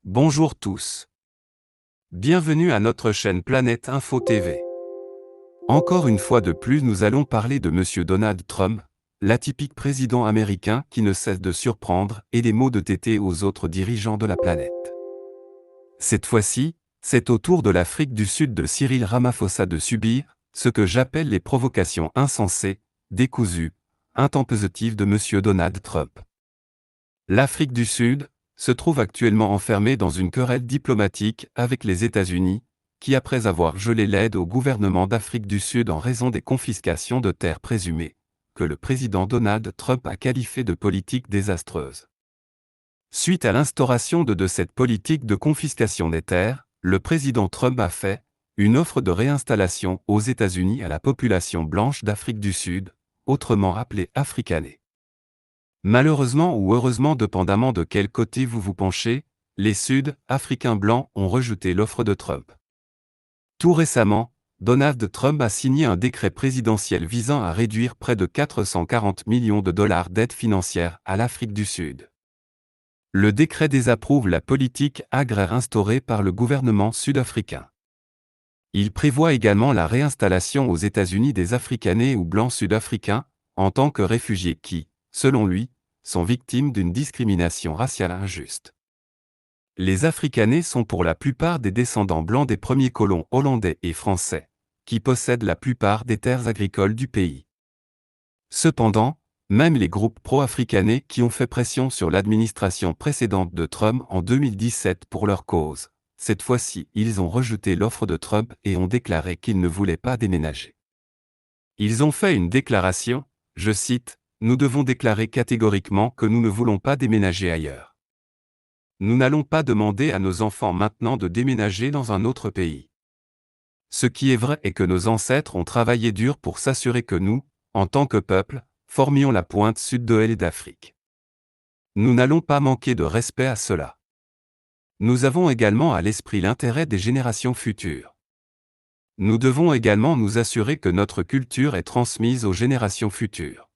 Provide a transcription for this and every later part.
Bonjour tous. Bienvenue à notre chaîne Planète Info TV. Encore une fois de plus, nous allons parler de Monsieur Donald Trump, l'atypique président américain qui ne cesse de surprendre et les maux de tété aux autres dirigeants de la planète. Cette fois-ci, c'est au tour de l'Afrique du Sud de Cyril Ramaphosa de subir ce que j'appelle les provocations insensées, décousues, intempestives de Monsieur Donald Trump. L'Afrique du Sud se trouve actuellement enfermée dans une querelle diplomatique avec les États-Unis, qui après avoir gelé l'aide au gouvernement d'Afrique du Sud en raison des confiscations de terres présumées, que le président Donald Trump a qualifiées de politique désastreuse. Suite à l'instauration de cette politique de confiscation des terres, le président Trump a fait une offre de réinstallation aux États-Unis à la population blanche d'Afrique du Sud, autrement appelée afrikaners. Malheureusement ou heureusement dépendamment de quel côté vous vous penchez, les Sud-Africains blancs ont rejeté l'offre de Trump. Tout récemment, Donald Trump a signé un décret présidentiel visant à réduire près de 440 millions de dollars d'aide financière à l'Afrique du Sud. Le décret désapprouve la politique agraire instaurée par le gouvernement sud-africain. Il prévoit également la réinstallation aux États-Unis des Afrikaners ou blancs sud-africains, en tant que réfugiés qui, selon lui, sont victimes d'une discrimination raciale injuste. Les Afrikaners sont pour la plupart des descendants blancs des premiers colons hollandais et français, qui possèdent la plupart des terres agricoles du pays. Cependant, même les groupes pro-afrikaners qui ont fait pression sur l'administration précédente de Trump en 2017 pour leur cause, cette fois-ci ils ont rejeté l'offre de Trump et ont déclaré qu'ils ne voulaient pas déménager. Ils ont fait une déclaration, je cite, « Nous devons déclarer catégoriquement que nous ne voulons pas déménager ailleurs. Nous n'allons pas demander à nos enfants maintenant de déménager dans un autre pays. Ce qui est vrai est que nos ancêtres ont travaillé dur pour s'assurer que nous, en tant que peuple, formions la pointe sud de l'île d'Afrique. Nous n'allons pas manquer de respect à cela. Nous avons également à l'esprit l'intérêt des générations futures. Nous devons également nous assurer que notre culture est transmise aux générations futures.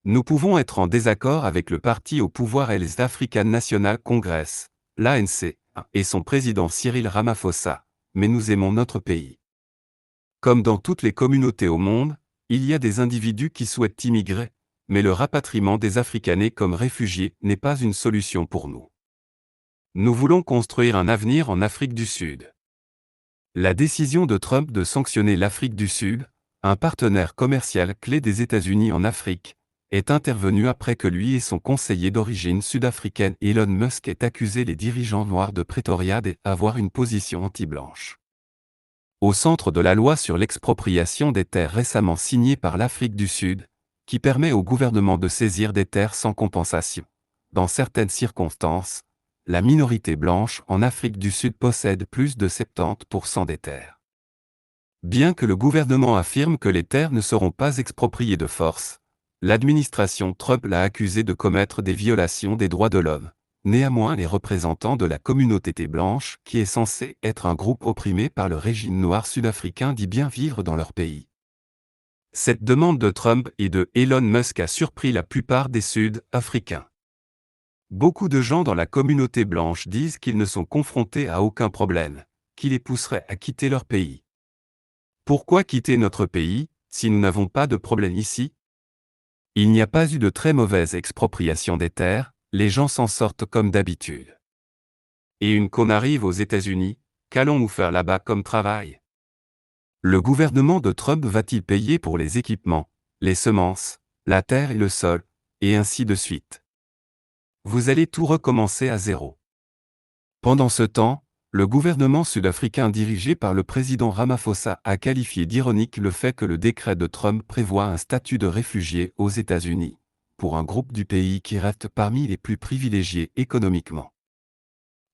Nous pouvons être en désaccord avec le parti au pouvoir et les African National Congress, l'ANC, et son président Cyril Ramaphosa, mais nous aimons notre pays. Comme dans toutes les communautés au monde, il y a des individus qui souhaitent immigrer, mais le rapatriement des Afrikaners comme réfugiés n'est pas une solution pour nous. Nous voulons construire un avenir en Afrique du Sud. La décision de Trump de sanctionner l'Afrique du Sud, un partenaire commercial clé des États-Unis en Afrique, est intervenu après que lui et son conseiller d'origine sud-africaine Elon Musk aient accusé les dirigeants noirs de Pretoria d'avoir une position anti-blanche. Au centre de la loi sur l'expropriation des terres récemment signée par l'Afrique du Sud, qui permet au gouvernement de saisir des terres sans compensation. Dans certaines circonstances, la minorité blanche en Afrique du Sud possède plus de 70% des terres. Bien que le gouvernement affirme que les terres ne seront pas expropriées de force, l'administration Trump l'a accusé de commettre des violations des droits de l'homme. Néanmoins, les représentants de la communauté blanche, qui est censée être un groupe opprimé par le régime noir sud-africain, dit bien vivre dans leur pays. Cette demande de Trump et de Elon Musk a surpris la plupart des Sud-Africains. Beaucoup de gens dans la communauté blanche disent qu'ils ne sont confrontés à aucun problème, qui les pousserait à quitter leur pays. Pourquoi quitter notre pays, si nous n'avons pas de problème ici? Il n'y a pas eu de très mauvaise expropriation des terres, les gens s'en sortent comme d'habitude. Et qu'on arrive aux États-Unis, qu'allons-nous faire là-bas comme travail? Le gouvernement de Trump va-t-il payer pour les équipements, les semences, la terre et le sol, et ainsi de suite? Vous allez tout recommencer à zéro. Pendant ce temps, le gouvernement sud-africain dirigé par le président Ramaphosa a qualifié d'ironique le fait que le décret de Trump prévoit un statut de réfugié aux États-Unis, pour un groupe du pays qui reste parmi les plus privilégiés économiquement.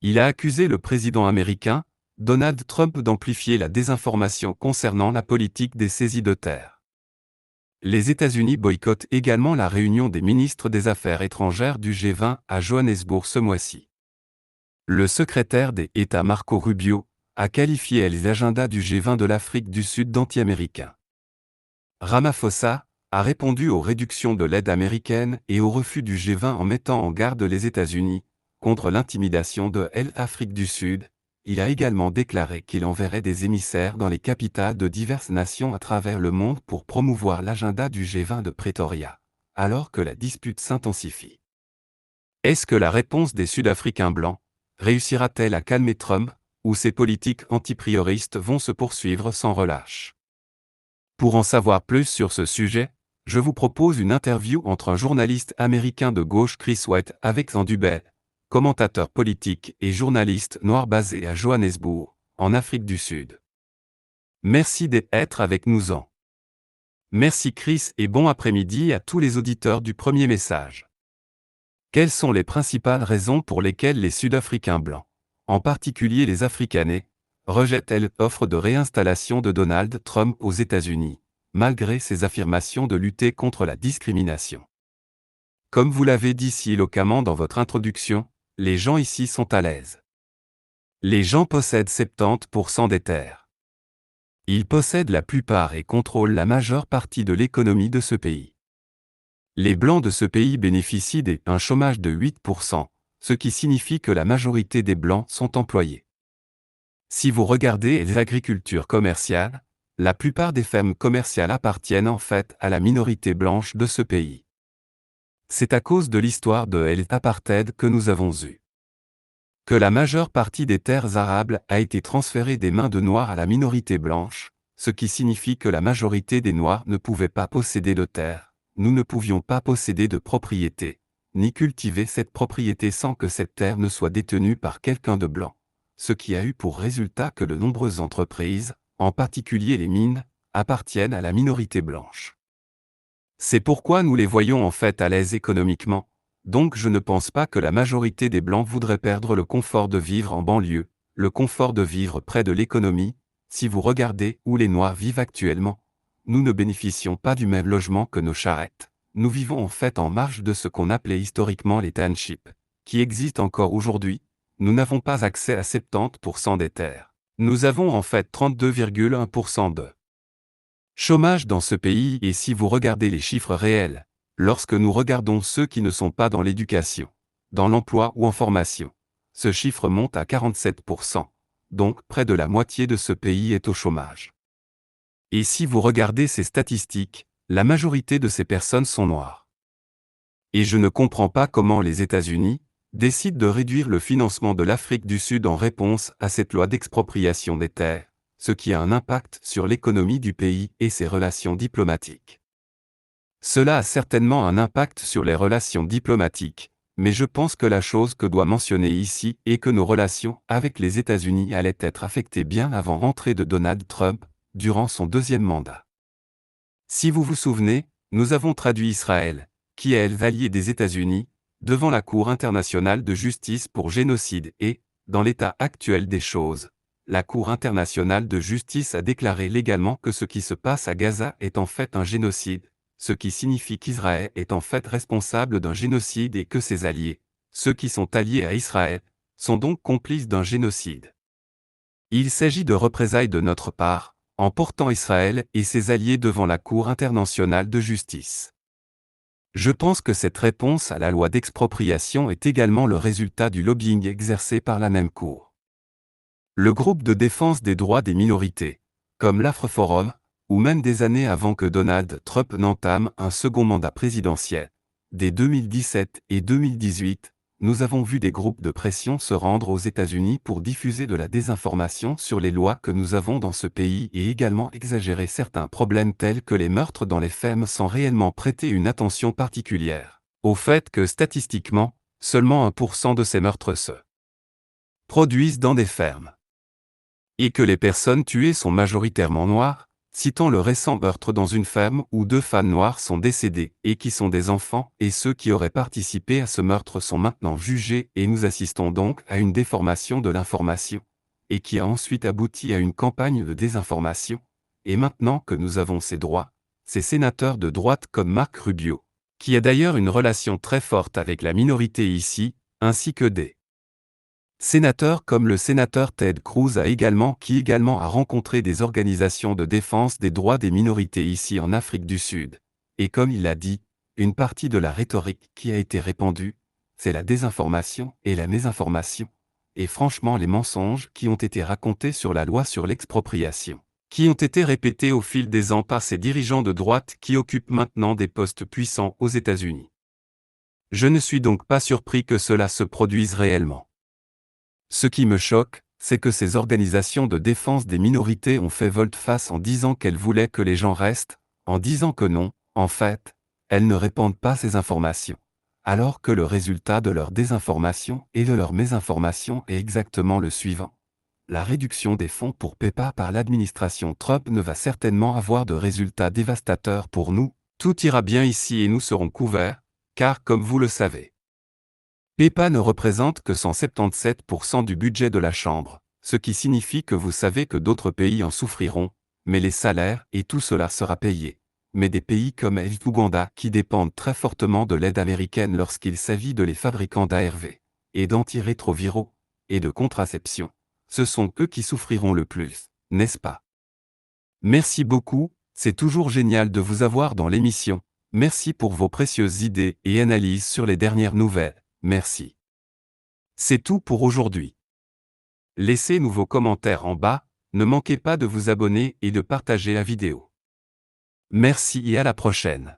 Il a accusé le président américain, Donald Trump, d'amplifier la désinformation concernant la politique des saisies de terres. Les États-Unis boycottent également la réunion des ministres des Affaires étrangères du G20 à Johannesburg ce mois-ci. Le secrétaire d'État Marco Rubio a qualifié les agendas du G20 de l'Afrique du Sud d'anti-américains. Ramaphosa a répondu aux réductions de l'aide américaine et au refus du G20 en mettant en garde les États-Unis, contre l'intimidation de l'Afrique du Sud, il a également déclaré qu'il enverrait des émissaires dans les capitales de diverses nations à travers le monde pour promouvoir l'agenda du G20 de Pretoria, alors que la dispute s'intensifie. Est-ce que la réponse des Sud-Africains blancs réussira-t-elle à calmer Trump, ou ces politiques antiprioristes vont se poursuivre sans relâche? Pour en savoir plus sur ce sujet, je vous propose une interview entre un journaliste américain de gauche Chris White avec Zan Dubel, commentateur politique et journaliste noir basé à Johannesburg, en Afrique du Sud. Merci d'être avec nous Zan. Merci Chris et bon après-midi à tous les auditeurs du premier message. Quelles sont les principales raisons pour lesquelles les Sud-Africains blancs, en particulier les Afrikaners, rejettent l'offre de réinstallation de Donald Trump aux États-Unis, malgré ses affirmations de lutter contre la discrimination? Comme vous l'avez dit si éloquemment dans votre introduction, les gens ici sont à l'aise. Les gens possèdent 70% des terres. Ils possèdent la plupart et contrôlent la majeure partie de l'économie de ce pays. Les Blancs de ce pays bénéficient d'un chômage de 8%, ce qui signifie que la majorité des Blancs sont employés. Si vous regardez les agricultures commerciales, la plupart des fermes commerciales appartiennent en fait à la minorité blanche de ce pays. C'est à cause de l'histoire de l'apartheid que nous avons eue que la majeure partie des terres arables a été transférée des mains de Noirs à la minorité blanche, ce qui signifie que la majorité des Noirs ne pouvaient pas posséder de terres. Nous ne pouvions pas posséder de propriété, ni cultiver cette propriété sans que cette terre ne soit détenue par quelqu'un de blanc, ce qui a eu pour résultat que de nombreuses entreprises, en particulier les mines, appartiennent à la minorité blanche. C'est pourquoi nous les voyons en fait à l'aise économiquement, donc je ne pense pas que la majorité des Blancs voudraient perdre le confort de vivre en banlieue, le confort de vivre près de l'économie. Si vous regardez où les Noirs vivent actuellement, nous ne bénéficions pas du même logement que nos charrettes. Nous vivons en fait en marge de ce qu'on appelait historiquement les townships, qui existent encore aujourd'hui. Nous n'avons pas accès à 70% des terres. Nous avons en fait 32,1% de chômage dans ce pays et si vous regardez les chiffres réels, lorsque nous regardons ceux qui ne sont pas dans l'éducation, dans l'emploi ou en formation, ce chiffre monte à 47%, donc près de la moitié de ce pays est au chômage. Et si vous regardez ces statistiques, la majorité de ces personnes sont noires. Et je ne comprends pas comment les États-Unis décident de réduire le financement de l'Afrique du Sud en réponse à cette loi d'expropriation des terres, ce qui a un impact sur l'économie du pays et ses relations diplomatiques. Cela a certainement un impact sur les relations diplomatiques, mais je pense que la chose que doit mentionner ici est que nos relations avec les États-Unis allaient être affectées bien avant l'entrée de Donald Trump, durant son deuxième mandat. Si vous vous souvenez, nous avons traduit Israël, qui est l'allié des États-Unis, devant la Cour internationale de justice pour génocide et, dans l'état actuel des choses, la Cour internationale de justice a déclaré légalement que ce qui se passe à Gaza est en fait un génocide, ce qui signifie qu'Israël est en fait responsable d'un génocide et que ses alliés, ceux qui sont alliés à Israël, sont donc complices d'un génocide. Il s'agit de représailles de notre part, en portant Israël et ses alliés devant la Cour internationale de justice. Je pense que cette réponse à la loi d'expropriation est également le résultat du lobbying exercé par la même Cour. Le groupe de défense des droits des minorités, comme l'Afroforum, ou même des années avant que Donald Trump n'entame un second mandat présidentiel, dès 2017 et 2018, nous avons vu des groupes de pression se rendre aux États-Unis pour diffuser de la désinformation sur les lois que nous avons dans ce pays et également exagérer certains problèmes tels que les meurtres dans les fermes sans réellement prêter une attention particulière au fait que statistiquement, seulement 1% de ces meurtres se produisent dans des fermes. Et que les personnes tuées sont majoritairement noires, citant le récent meurtre dans une ferme où 2 femmes noires sont décédées et qui sont des enfants et ceux qui auraient participé à ce meurtre sont maintenant jugés et nous assistons donc à une déformation de l'information, et qui a ensuite abouti à une campagne de désinformation. Et maintenant que nous avons ces droits, ces sénateurs de droite comme Marc Rubio, qui a d'ailleurs une relation très forte avec la minorité ici, ainsi que des sénateurs comme le sénateur Ted Cruz qui également a rencontré des organisations de défense des droits des minorités ici en Afrique du Sud. Et comme il l'a dit, une partie de la rhétorique qui a été répandue, c'est la désinformation et la mésinformation. Et franchement les mensonges qui ont été racontés sur la loi sur l'expropriation, qui ont été répétés au fil des ans par ces dirigeants de droite qui occupent maintenant des postes puissants aux États-Unis. Je ne suis donc pas surpris que cela se produise réellement. Ce qui me choque, c'est que ces organisations de défense des minorités ont fait volte-face en disant qu'elles voulaient que les gens restent, en disant que non, en fait, elles ne répandent pas ces informations. Alors que le résultat de leur désinformation et de leur mésinformation est exactement le suivant. La réduction des fonds pour PEPA par l'administration Trump ne va certainement avoir de résultats dévastateurs pour nous, tout ira bien ici et nous serons couverts, car comme vous le savez, PEPA ne représente que 177% du budget de la Chambre, ce qui signifie que vous savez que d'autres pays en souffriront, mais les salaires et tout cela sera payé. Mais des pays comme l'Ouganda qui dépendent très fortement de l'aide américaine lorsqu'il s'agit de les fabricants d'ARV, et d'antirétroviraux, et de contraception, ce sont eux qui souffriront le plus, n'est-ce pas? Merci beaucoup, c'est toujours génial de vous avoir dans l'émission. Merci pour vos précieuses idées et analyses sur les dernières nouvelles. Merci. C'est tout pour aujourd'hui. Laissez-nous vos commentaires en bas, ne manquez pas de vous abonner et de partager la vidéo. Merci et à la prochaine.